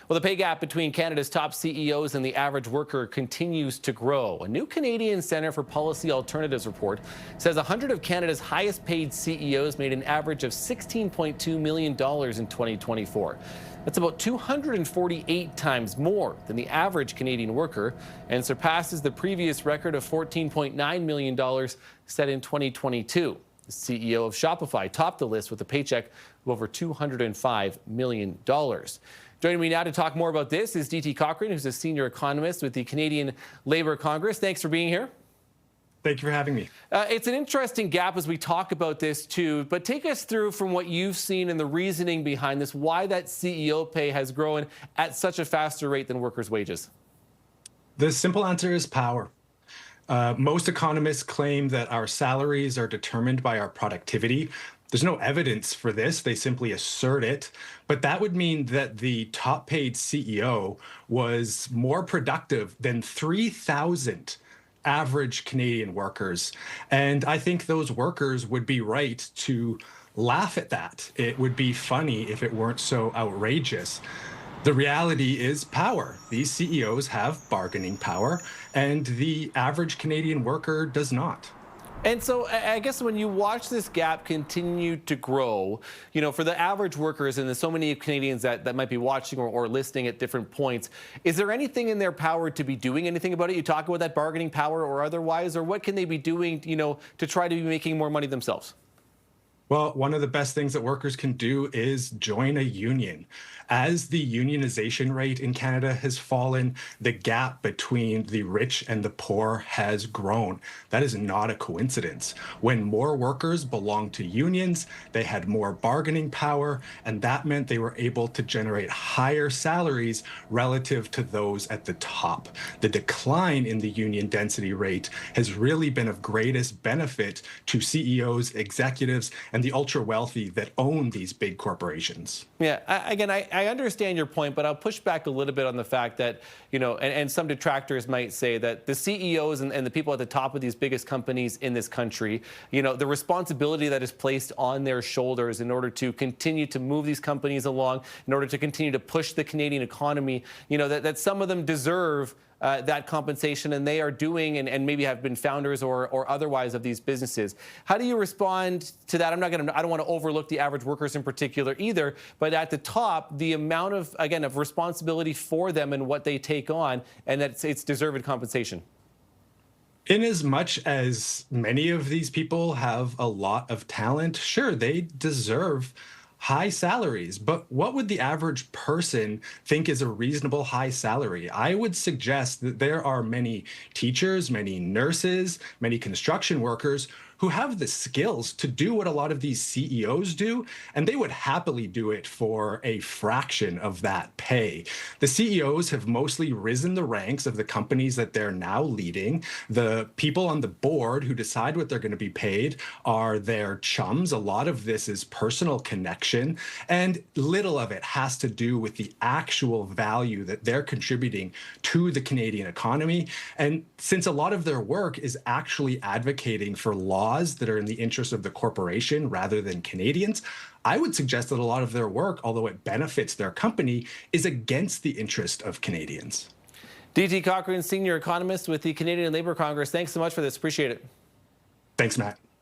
Well, the pay gap between Canada's top CEOs and the average worker continues to grow. A new Canadian Centre for Policy Alternatives report says 100 of Canada's highest paid CEOs made an average of $16.2 million in 2024. That's about 248 times more than the average Canadian worker and surpasses the previous record of $14.9 million set in 2022. The CEO of Shopify topped the list with a paycheck of over $205 million. Joining me now to talk more about this is DT Cochrane, who's a senior economist with the Canadian Labour Congress. Thanks for being here. Thank you for having me. It's an interesting gap as we talk about this too, but take us through from what you've seen and the reasoning behind this, why that CEO pay has grown at such a faster rate than workers' wages. The simple answer is power. Most economists claim that our salaries are determined by our productivity. There's no evidence for this. They simply assert it. But that would mean that the top paid CEO was more productive than 3,000 average Canadian workers. And I think those workers would be right to laugh at that. It would be funny if it weren't so outrageous. The reality is power. These CEOs have bargaining power, and the average Canadian worker does not. And so I guess when you watch this gap continue to grow, you know, for the average workers, and there's so many Canadians that might be watching or listening at different points, is there anything in their power to be doing anything about it? You talk about that bargaining power or otherwise, or what can they be doing, you know, to try to be making more money themselves? Well, one of the best things that workers can do is join a union. As the unionization rate in Canada has fallen, the gap between the rich and the poor has grown. That is not a coincidence. When more workers belonged to unions, they had more bargaining power, and that meant they were able to generate higher salaries relative to those at the top. The decline in the union density rate has really been of greatest benefit to CEOs, executives, and the ultra wealthy that own these big corporations. Yeah, I understand your point, but I'll push back a little bit on the fact that, you know, and some detractors might say that the CEOs and the people at the top of these biggest companies in this country, you know, the responsibility that is placed on their shoulders in order to continue to move these companies along, in order to continue to push the Canadian economy, you know, that some of them deserve that compensation, and they are doing and maybe have been founders or otherwise of these businesses. How do you respond to that? I don't want to overlook the average workers in particular either, but at the top, the amount of, again, of responsibility for them and what they take on, and that it's deserved compensation. In as much as many of these people have a lot of talent, sure, they deserve high salaries, but what would the average person think is a reasonable high salary? I would suggest that there are many teachers, many nurses, many construction workers who have the skills to do what a lot of these CEOs do, and they would happily do it for a fraction of that pay. The CEOs have mostly risen the ranks of the companies that they're now leading. The people on the board who decide what they're going to be paid are their chums. A lot of this is personal connection, and little of it has to do with the actual value that they're contributing to the Canadian economy. And since a lot of their work is actually advocating for laws that are in the interest of the corporation rather than Canadians, I would suggest that a lot of their work, although it benefits their company, is against the interest of Canadians. DT Cochrane, senior economist with the Canadian Labour Congress. Thanks so much for this. Appreciate it. Thanks, Matt.